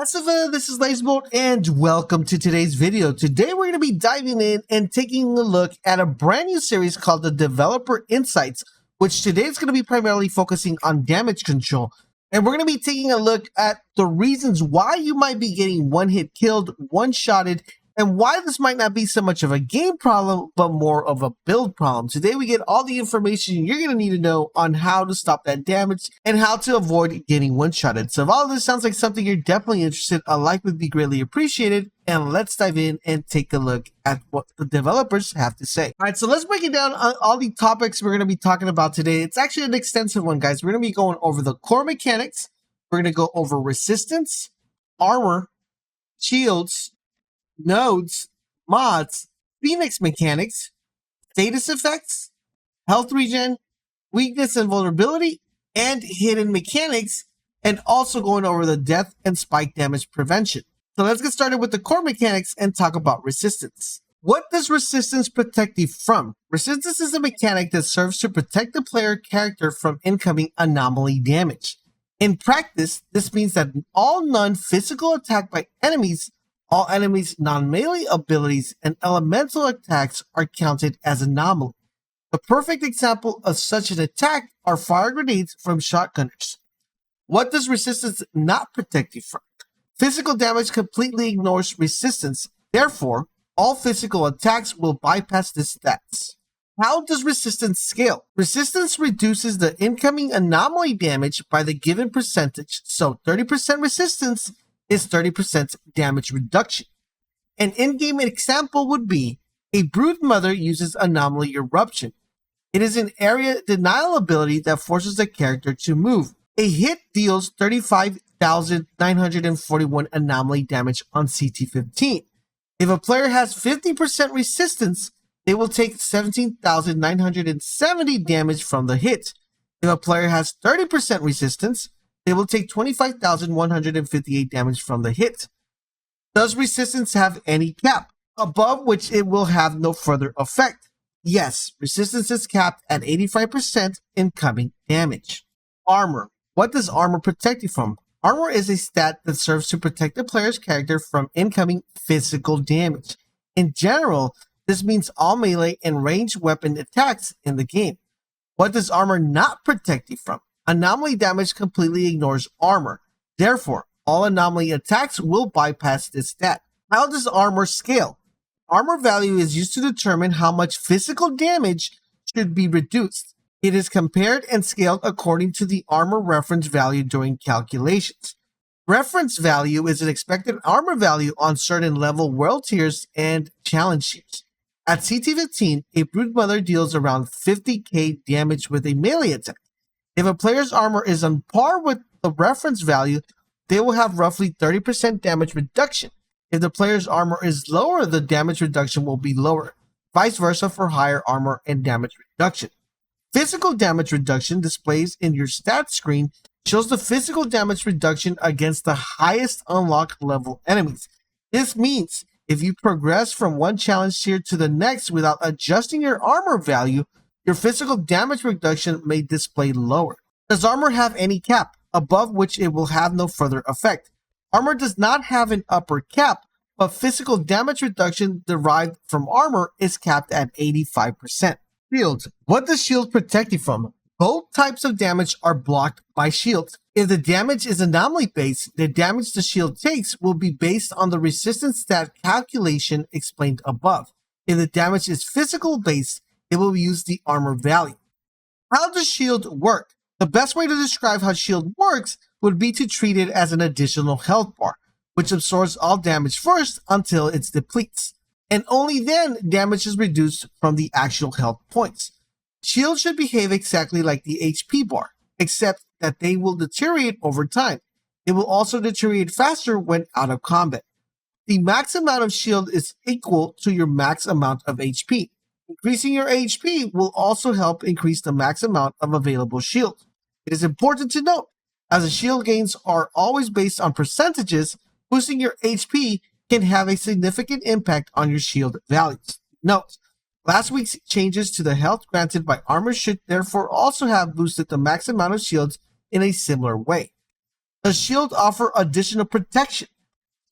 Hello, this is LaserBolt and welcome to today's video. Today we're going to be diving in and taking a look at a brand new series called the Developer Insights, which today is going to be primarily focusing on damage control. And we're going to be taking a look at the reasons why you might be getting one-hit killed, one-shotted, and why this might not be so much of a game problem, but more of a build problem. Today we get all the information you're going to need to know on how to stop that damage and how to avoid getting one-shotted. So if all of this sounds like something you're definitely interested, a like would be greatly appreciated. And let's dive in and take a look at what the developers have to say. All right, so let's break it down on all the topics we're going to be talking about today. It's actually an extensive one, guys. We're going to be going over the core mechanics. We're going to go over resistance, armor, shields, nodes, mods, Phoenix mechanics, status effects, health regen, weakness and vulnerability, and hidden mechanics, and also going over the death and spike damage prevention. So let's get started with the core mechanics and talk about resistance. What does resistance protect you from? Resistance is a mechanic that serves to protect the player character from incoming anomaly damage. In practice, this means that all non-physical attack by enemies, all enemies' non-melee abilities, and elemental attacks are counted as anomaly. The perfect example of such an attack are fire grenades from shotgunners. What does resistance not protect you from? Physical damage completely ignores resistance. Therefore, all physical attacks will bypass this stats. How does resistance scale? Resistance reduces the incoming anomaly damage by the given percentage. So 30% resistance is 30% damage reduction. An in-game example would be a Brood Mother uses Anomaly Eruption. It is an area denial ability that forces the character to move. A hit deals 35,941 anomaly damage on CT15. If a player has 50% resistance, they will take 17,970 damage from the hit. If a player has 30% resistance, they will take 25,158 damage from the hit. Does resistance have any cap, above which it will have no further effect? Yes, resistance is capped at 85% incoming damage. Armor. What does armor protect you from? Armor is a stat that serves to protect the player's character from incoming physical damage. In general, this means all melee and ranged weapon attacks in the game. What does armor not protect you from? Anomaly damage completely ignores armor. Therefore, all anomaly attacks will bypass this stat. How does armor scale? Armor value is used to determine how much physical damage should be reduced. It is compared and scaled according to the armor reference value during calculations. Reference value is an expected armor value on certain level world tiers and challenge tiers. At CT15, a Brood Mother deals around 50k damage with a melee attack. If a player's armor is on par with the reference value, they will have roughly 30% damage reduction. If the player's armor is lower, the damage reduction will be lower. Vice versa for higher armor and damage reduction. Physical damage reduction displays in your stats screen shows the physical damage reduction against the highest unlocked level enemies. This means if you progress from one challenge tier to the next without adjusting your armor value, your physical damage reduction may display lower. Does armor have any cap, above which it will have no further effect? Armor does not have an upper cap, but physical damage reduction derived from armor is capped at 85%. Shields. What does shield protect you from? Both types of damage are blocked by shields. If the damage is anomaly based, the damage the shield takes will be based on the resistance stat calculation explained above. If the damage is physical based, it will use the armor value. How does shield work? The best way to describe how shield works would be to treat it as an additional health bar, which absorbs all damage first until it depletes, and only then damage is reduced from the actual health points. Shields should behave exactly like the HP bar, except that they will deteriorate over time. It will also deteriorate faster when out of combat. The max amount of shield is equal to your max amount of HP. Increasing your HP will also help increase the max amount of available shield. It is important to note, as the shield gains are always based on percentages, boosting your HP can have a significant impact on your shield values. Note, last week's changes to the health granted by armor should therefore also have boosted the max amount of shields in a similar way. Does shield offer additional protection?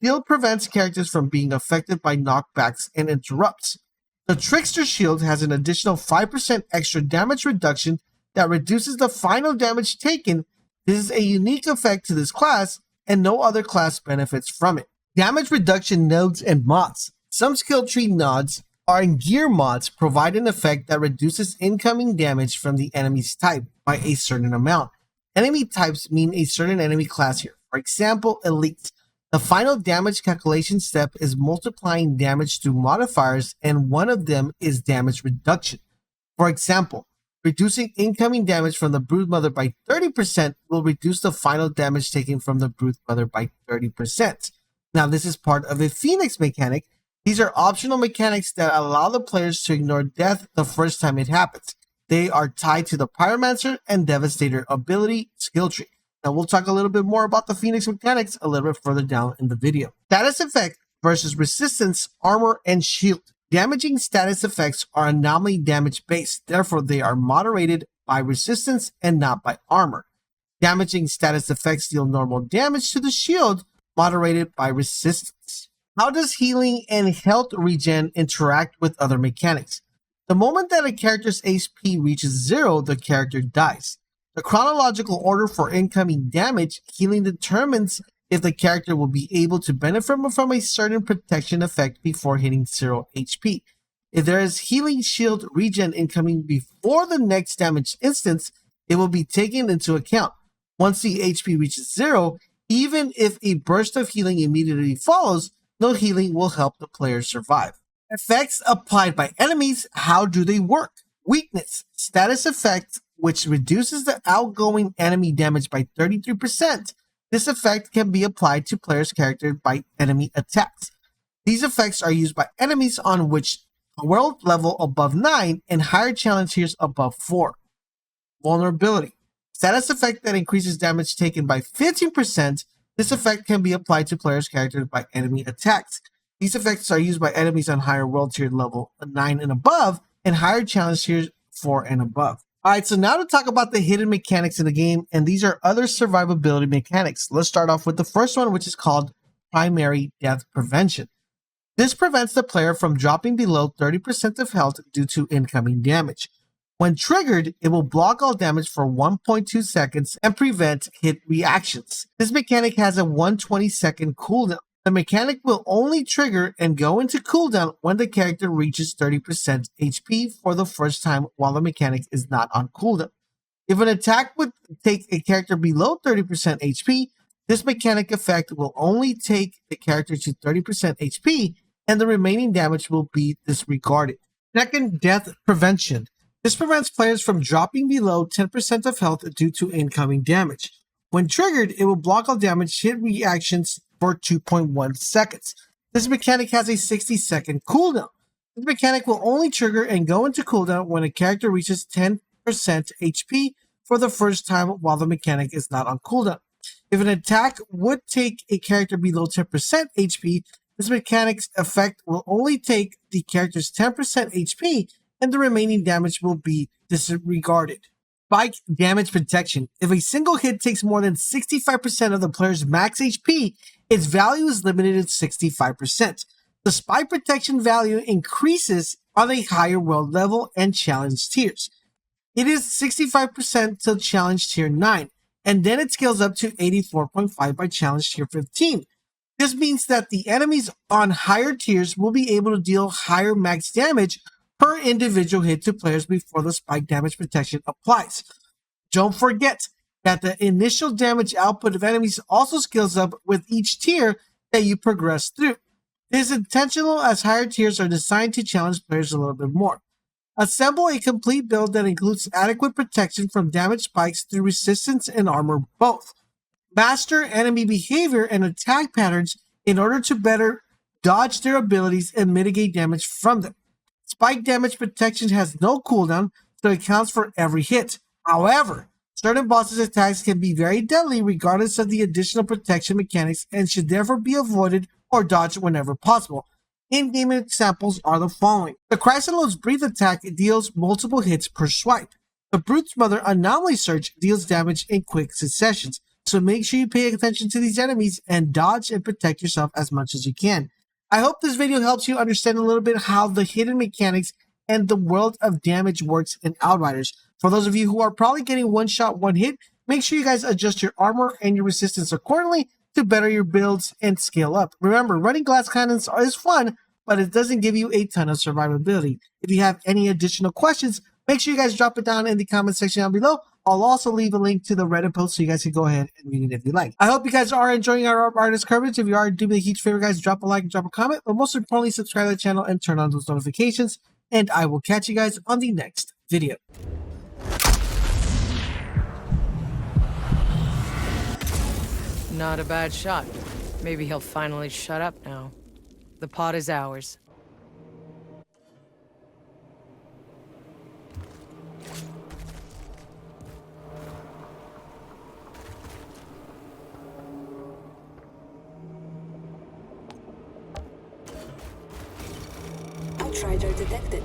Shield prevents characters from being affected by knockbacks and interrupts. The Trickster Shield has an additional 5% extra damage reduction that reduces the final damage taken. This is a unique effect to this class, and no other class benefits from it. Damage reduction nodes and mods. Some skill tree nods and gear mods provide an effect that reduces incoming damage from the enemy's type by a certain amount. Enemy types mean a certain enemy class here. For example, Elite. The final damage calculation step is multiplying damage through modifiers, and one of them is damage reduction. For example, reducing incoming damage from the Broodmother by 30% will reduce the final damage taken from the Broodmother by 30%. Now, this is part of a Phoenix mechanic. These are optional mechanics that allow the players to ignore death the first time it happens. They are tied to the Pyromancer and Devastator ability skill tree. Now, we'll talk a little bit more about the Phoenix mechanics a little bit further down in the video. Status effect versus resistance, armor, and shield. Damaging status effects are anomaly damage based, therefore they are moderated by resistance and not by armor. Damaging status effects deal normal damage to the shield, moderated by resistance. How does healing and health regen interact with other mechanics? The moment that a character's HP reaches 0, the character dies. The chronological order for incoming damage, healing determines if the character will be able to benefit from a certain protection effect before hitting 0 HP. If there is healing shield regen incoming before the next damage instance, it will be taken into account. Once the HP reaches 0, even if a burst of healing immediately follows, no healing will help the player survive. Effects applied by enemies, how do they work? Weakness, status effect, which reduces the outgoing enemy damage by 33%. This effect can be applied to players' character by enemy attacks. These effects are used by enemies on which world level above 9 and higher challenge tiers above 4. Vulnerability. Status effect that increases damage taken by 15%. This effect can be applied to players' characters by enemy attacks. These effects are used by enemies on higher world tier level 9 and above and higher challenge tiers 4 and above. Alright, so now to talk about the hidden mechanics in the game, and these are other survivability mechanics. Let's start off with the first one, which is called Primary Death Prevention. This prevents the player from dropping below 30% of health due to incoming damage. When triggered, it will block all damage for 1.2 seconds and prevent hit reactions. This mechanic has a 120-second cooldown. The mechanic will only trigger and go into cooldown when the character reaches 30% HP for the first time while the mechanic is not on cooldown. If an attack would take a character below 30% HP, this mechanic effect will only take the character to 30% HP and the remaining damage will be disregarded. Second, Death Prevention. This prevents players from dropping below 10% of health due to incoming damage. When triggered, it will block all damage hit reactions for 2.1 seconds. This mechanic has a 60-second cooldown. This mechanic will only trigger and go into cooldown when a character reaches 10% HP for the first time while the mechanic is not on cooldown. If an attack would take a character below 10% HP, this mechanic's effect will only take the character's 10% HP and the remaining damage will be disregarded. Spike Damage Protection. If a single hit takes more than 65% of the player's max HP, its value is limited at 65%. The Spike Protection value increases on a higher world level and challenge tiers. It is 65% till challenge tier 9, and then it scales up to 84.5 by challenge tier 15. This means that the enemies on higher tiers will be able to deal higher max damage per individual hit to players before the Spike Damage Protection applies. Don't forget that the initial damage output of enemies also scales up with each tier that you progress through. This is intentional as higher tiers are designed to challenge players a little bit more. Assemble a complete build that includes adequate protection from damage spikes through resistance and armor both. Master enemy behavior and attack patterns in order to better dodge their abilities and mitigate damage from them. Spike Damage Protection has no cooldown, so it counts for every hit. However, certain bosses' attacks can be very deadly regardless of the additional protection mechanics and should therefore be avoided or dodged whenever possible. In-game examples are the following. The Chrysalone's Breathe attack deals multiple hits per swipe. The Broodmother Anomaly Surge deals damage in quick successions, So make sure you pay attention to these enemies and dodge and protect yourself as much as you can. I hope this video helps you understand a little bit how the hidden mechanics and the world of damage works in Outriders. For those of you who are probably getting one shot, one hit, make sure you guys adjust your armor and your resistance accordingly to better your builds and scale up. Remember, running glass cannons is fun, but it doesn't give you a ton of survivability. If you have any additional questions, make sure you guys drop it down in the comment section down below. I'll also leave a link to the Reddit post so you guys can go ahead and read it if you like. I hope you guys are enjoying our artist coverage. If you are, do me a huge favor, guys, drop a like and drop a comment, but most importantly, subscribe to the channel and turn on those notifications. And I will catch you guys on the next video. Not a bad shot. Maybe he'll finally shut up now. The pot is ours. Outrider detected.